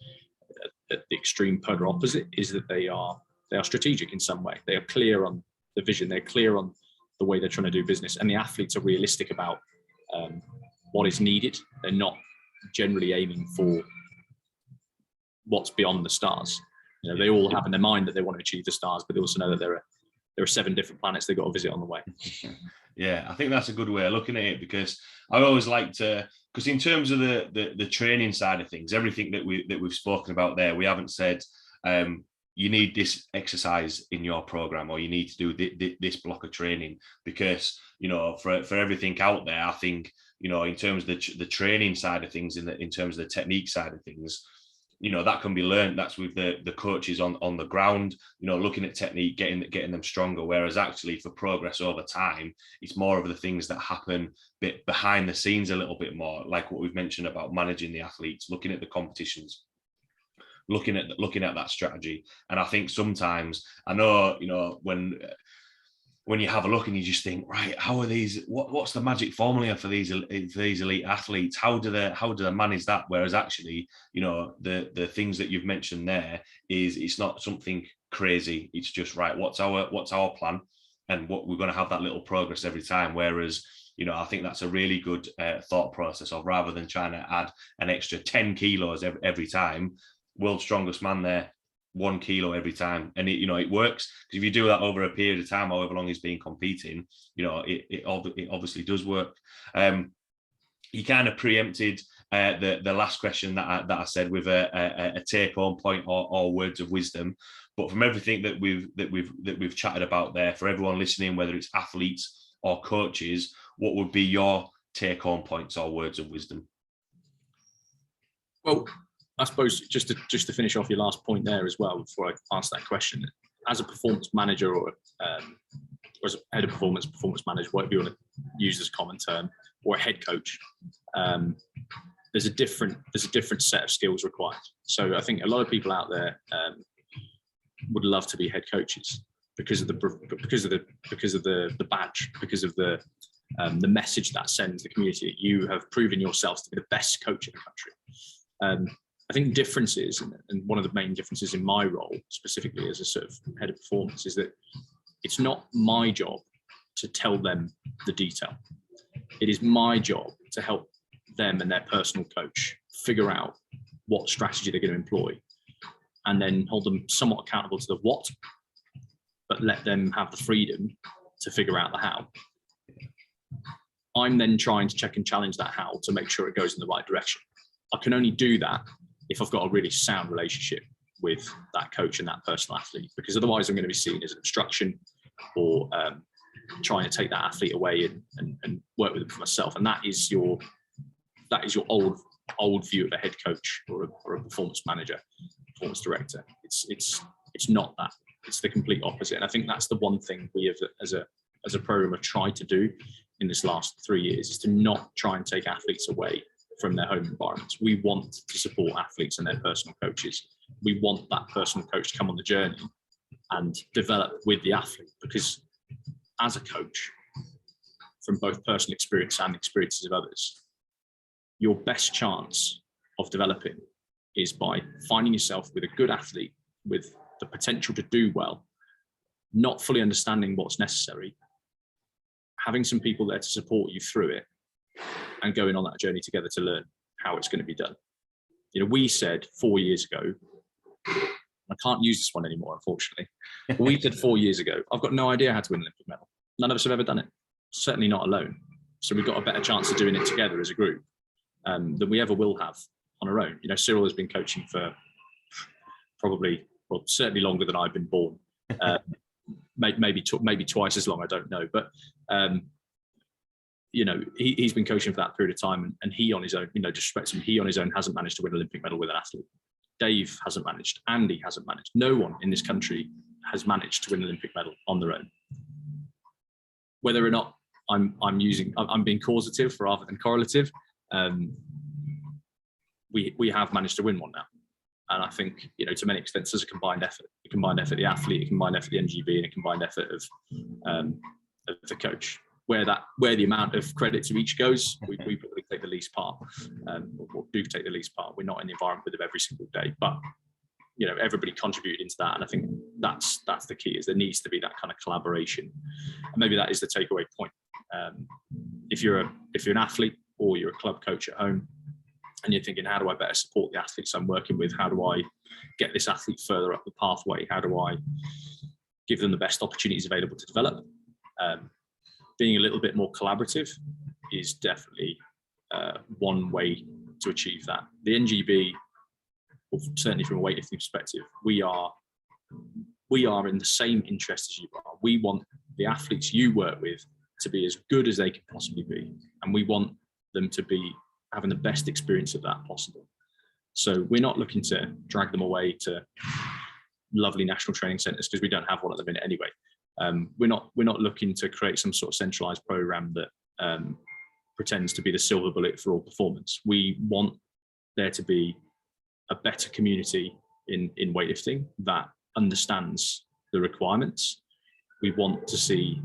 at the extreme polar opposite is that they are strategic in some way. They are clear on the vision. They're clear on the way they're trying to do business, and the athletes are realistic about what is needed. They're not generally aiming for what's beyond the stars. They all have in their mind that they want to achieve the stars, but they also know that there are 7 different planets they've got to visit on the way. Yeah, I think that's a good way of looking at it, because I always like to, because in terms of the training side of things, everything that we've spoken about there, we haven't said you need this exercise in your program, or you need to do this block of training, because for everything out there, I think in terms of the training side of things, in terms of the technique side of things, that can be learned. That's with the coaches on the ground, looking at technique, getting them stronger. Whereas actually for progress over time, it's more of the things that happen behind the scenes a little bit more, like what we've mentioned about managing the athletes, looking at the competitions, looking at that strategy. And I think sometimes, I know, when you have a look and you just think, right, how are these? What's the magic formula for these elite athletes? How do they manage that? Whereas actually, the things that you've mentioned there is, it's not something crazy. It's just, right, what's our plan, and what we're going to have that little progress every time. Whereas, I think that's a really good thought process of, rather than trying to add an extra 10 kilos every time, world's strongest man there, 1 kilo every time, and it works, because if you do that over a period of time, however long he's been competing, it obviously does work. You kind of preempted the last question that I said with a take-home point or words of wisdom, but from everything that we've chatted about there, for everyone listening, whether it's athletes or coaches, what would be your take-home points or words of wisdom? Well, I suppose just to finish off your last point there as well, before I answer that question, as a performance manager or as a head of performance manager, whatever you want to use as a common term, or a head coach, there's a different set of skills required. So I think a lot of people out there would love to be head coaches because of the badge, because of the message that sends the community. You have proven yourselves to be the best coach in the country. I think differences, and one of the main differences in my role, specifically as a sort of head of performance, is that it's not my job to tell them the detail. It is my job to help them and their personal coach figure out what strategy they're going to employ, and then hold them somewhat accountable to the what, but let them have the freedom to figure out the how. I'm then trying to check and challenge that how to make sure it goes in the right direction. I can only do that if I've got a really sound relationship with that coach and that personal athlete, because otherwise I'm going to be seen as an obstruction, or trying to take that athlete away and work with them for myself. And that is your old view of a head coach or a performance manager, performance director. It's not that. It's the complete opposite. And I think that's the one thing we have as a program have tried to do in this last 3 years, is to not try and take athletes away from their home environments. We want to support athletes and their personal coaches. We want that personal coach to come on the journey and develop with the athlete, because as a coach, from both personal experience and experiences of others, your best chance of developing is by finding yourself with a good athlete with the potential to do well, not fully understanding what's necessary, having some people there to support you through it, and going on that journey together to learn how it's going to be done. We said 4 years ago, I can't use this one anymore, unfortunately. But we said 4 years ago, I've got no idea how to win an Olympic medal. None of us have ever done it, certainly not alone. So we've got a better chance of doing it together as a group than we ever will have on our own. Cyril has been coaching for certainly longer than I've been born. Maybe twice as long, I don't know. But he's been coaching for that period of time, and he on his own, disrespect him, he on his own hasn't managed to win an Olympic medal with an athlete. Dave hasn't managed. Andy hasn't managed. No one in this country has managed to win an Olympic medal on their own. Whether or not I'm being causative rather than correlative, we have managed to win one now. And I think, to many extents, there's a combined effort of the athlete, a combined effort of the NGB, and a combined effort of the coach. Where the amount of credit to each goes, we probably take the least part, or do take the least part. We're not in the environment with them every single day, but everybody contributed into that, and I think that's the key. Is there needs to be that kind of collaboration, and maybe that is the takeaway point. If you're an athlete or you're a club coach at home, and you're thinking, how do I better support the athletes I'm working with? How do I get this athlete further up the pathway? How do I give them the best opportunities available to develop? Being a little bit more collaborative is definitely one way to achieve that. The NGB, certainly from a weightlifting perspective, we are in the same interest as you are. We want the athletes you work with to be as good as they can possibly be, and we want them to be having the best experience of that possible. So we're not looking to drag them away to lovely national training centres, because we don't have one at the minute anyway. We're not looking to create some sort of centralised program that pretends to be the silver bullet for all performance. We want there to be a better community in weightlifting that understands the requirements. We want to see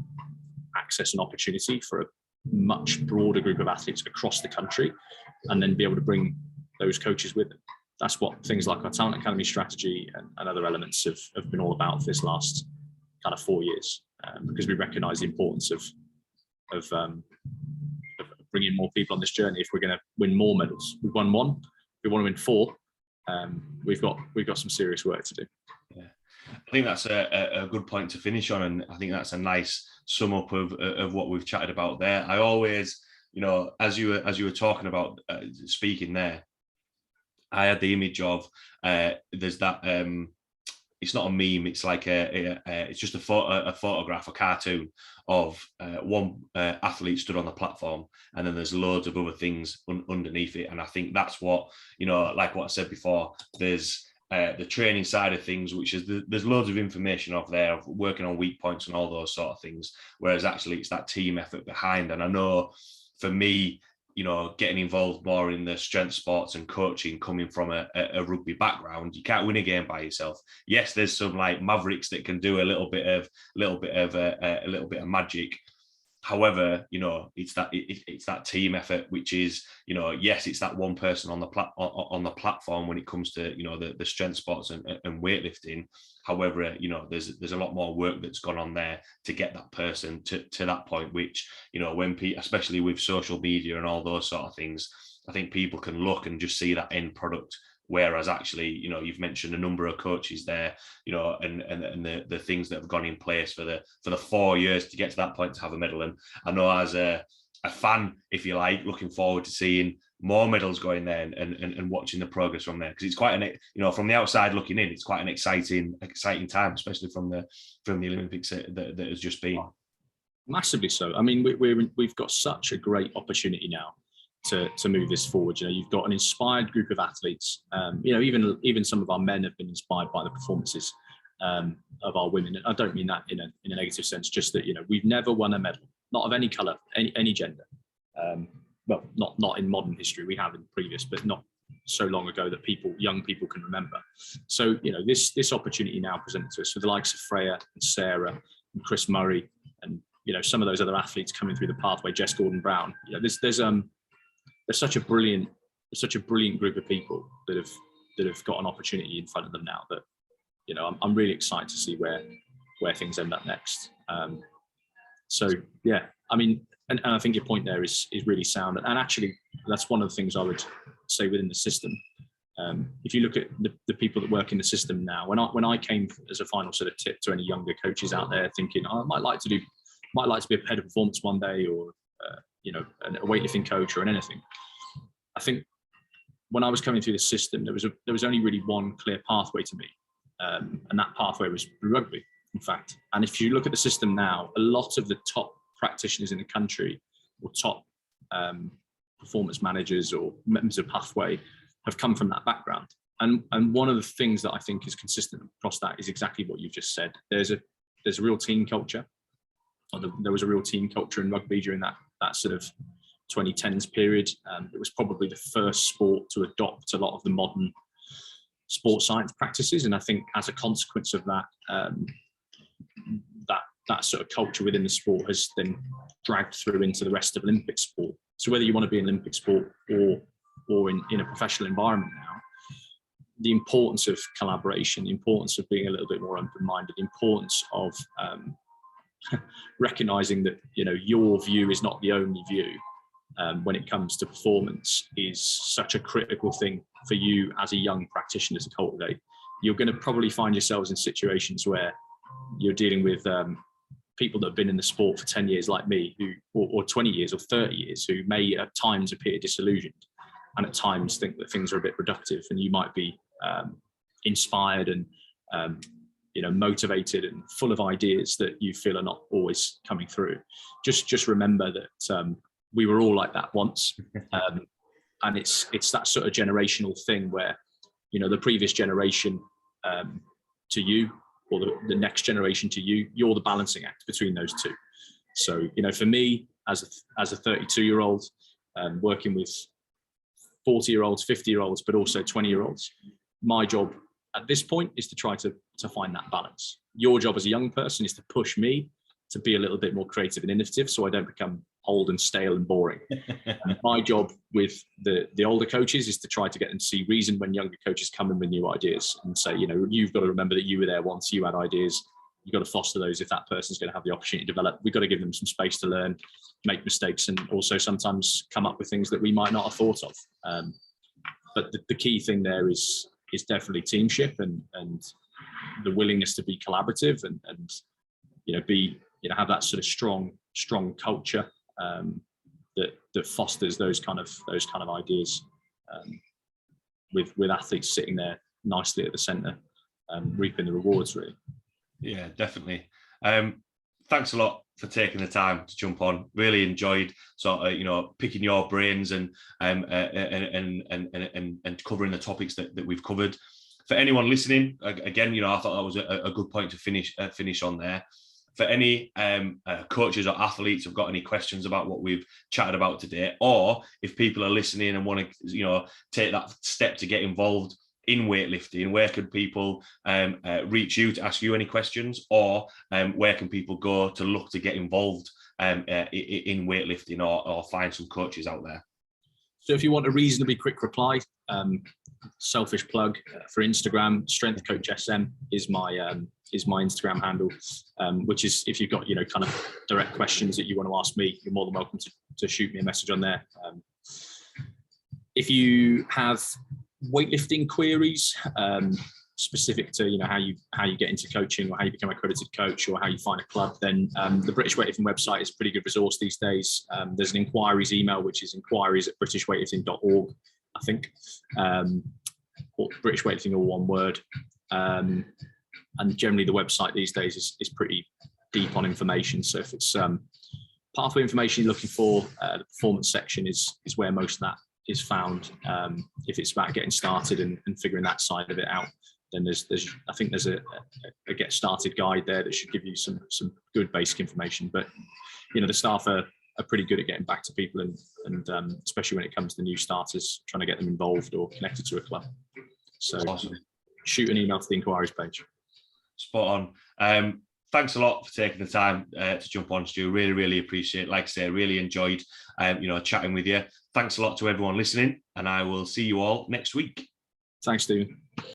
access and opportunity for a much broader group of athletes across the country, and then be able to bring those coaches with them. That's what things like our Talent Academy strategy and other elements have been all about for this last kind of 4 years, because we recognise the importance of bringing more people on this journey. If we're going to win more medals, we've won one. We want to win 4. We've got some serious work to do. Yeah, I think that's a good point to finish on, and I think that's a nice sum up of what we've chatted about there. I always, as you were talking about speaking there, I had the image of there's that. It's not a meme. It's like it's just a photograph, a cartoon of one athlete stood on the platform, and then there's loads of other things underneath it. And I think that's what, like what I said before. There's the training side of things, which is there's loads of information of there, of working on weak points and all those sort of things. Whereas actually it's that team effort behind. And I know for me, getting involved more in the strength sports and coaching, coming from a rugby background, you can't win a game by yourself. Yes, there's some like mavericks that can do a little bit of magic. However, it's that team effort, which is, yes, it's that one person on the platform when it comes to, the strength sports and weightlifting. However, there's a lot more work that's gone on there to get that person to that point, which, when especially with social media and all those sort of things, I think people can look and just see that end product. Whereas actually, you've mentioned a number of coaches there, and the things that have gone in place for the 4 years to get to that point to have a medal. And I know as a fan, if you like, looking forward to seeing more medals going there and watching the progress from there, because it's quite from the outside looking in, it's quite an exciting time, especially from the Olympics that has just been. Massively so. I mean, we've got such a great opportunity now to move this forward. You've got an inspired group of athletes. Even some of our men have been inspired by the performances of our women. I don't mean that in a negative sense, just that we've never won a medal, not of any colour, any gender. Well, not in modern history. We have in previous, but not so long ago that young people can remember. So this opportunity now presented to us with the likes of Freya and Sarah and Chris Murray, and some of those other athletes coming through the pathway, Jess Gordon-Brown. There's such a brilliant group of people that have got an opportunity in front of them now that I'm really excited to see where things end up next. So yeah, I mean, and I think your point there is really sound, and actually that's one of the things I would say within the system. If you look at the people that work in the system now, when I came as a final sort of tip to any younger coaches out there thinking, I might like to be a head of performance one day, or a weightlifting coach or anything. I think when I was coming through the system, there was only really one clear pathway to me, and that pathway was rugby, in fact. And if you look at the system now, a lot of the top practitioners in the country, or top performance managers or members of pathway, have come from that background. And one of the things that I think is consistent across that is exactly what you've just said. There's a real team culture. There was a real team culture in rugby during that sort of 2010s period. It was probably the first sport to adopt a lot of the modern sports science practices, and I think as a consequence of that, that sort of culture within the sport has then dragged through into the rest of Olympic sport. So whether you want to be in Olympic sport or in a professional environment now, the importance of collaboration, the importance of being a little bit more open-minded, the importance of recognizing that your view is not the only view when it comes to performance is such a critical thing for you as a young practitioner to cultivate. You're going to probably find yourselves in situations where you're dealing with people that have been in the sport for 10 years like me, or 20 years or 30 years, who may at times appear disillusioned and at times think that things are a bit reductive, and you might be inspired and motivated and full of ideas that you feel are not always coming through. Just remember that we were all like that once. and it's that sort of generational thing where, you know, the previous generation to you, or the next generation to you, you're the balancing act between those two. So, you know, for me as a 32-year-old, working with 40-year-olds, 50-year-olds, but also 20-year-olds, my job at this point is to try to find that balance. Your job as a young person is to push me to be a little bit more creative and innovative, so I don't become old and stale and boring. And my job with the older coaches is to try to get them to see reason when younger coaches come in with new ideas and say, you know, you've got to remember that you were there once, you had ideas, you've got to foster those if that person's going to have the opportunity to develop. We've got to give them some space to learn, make mistakes, and also sometimes come up with things that we might not have thought of. But the key thing there is definitely teamship and the willingness to be collaborative and you know, have that sort of strong culture that fosters those kind of ideas, with athletes sitting there nicely at the centre, reaping the rewards, really. Yeah, definitely. Thanks a lot for taking the time to jump on. Really enjoyed sort of, you know, picking your brains and covering the topics that we've covered. For anyone listening, again, you know, I thought that was a good point to finish on there. For any coaches or athletes who've got any questions about what we've chatted about today, or if people are listening and want to, you know, take that step to get involved in weightlifting, where can people reach you to ask you any questions, or where can people go to look to get involved in weightlifting or find some coaches out there? So if you want a reasonably quick reply, selfish plug for Instagram, Strength Coach SM is my Instagram handle, which is, if you've got, you know, kind of direct questions that you want to ask me, you're more than welcome to shoot me a message on there. If you have weightlifting queries, specific to, you know, how you get into coaching, or how you become an accredited coach, or how you find a club, then the British Weightlifting website is a pretty good resource these days. There's an inquiries email, which is inquiries@britishweightlifting.org, I think. British Weightlifting, all one word. And generally the website these days is pretty deep on information. So if it's pathway information you're looking for, the performance section is where most of that is found. If it's about getting started and figuring that side of it out, then I think there's a get started guide there that should give you some good basic information. But, you know, the staff are pretty good at getting back to people, and especially when it comes to new starters, trying to get them involved or connected to a club. So awesome. Shoot an email to the inquiries page. Spot on. Thanks a lot for taking the time to jump on, Stu. Really, really appreciate it. Like I say, really enjoyed you know, chatting with you. Thanks a lot to everyone listening, and I will see you all next week. Thanks, Stephen.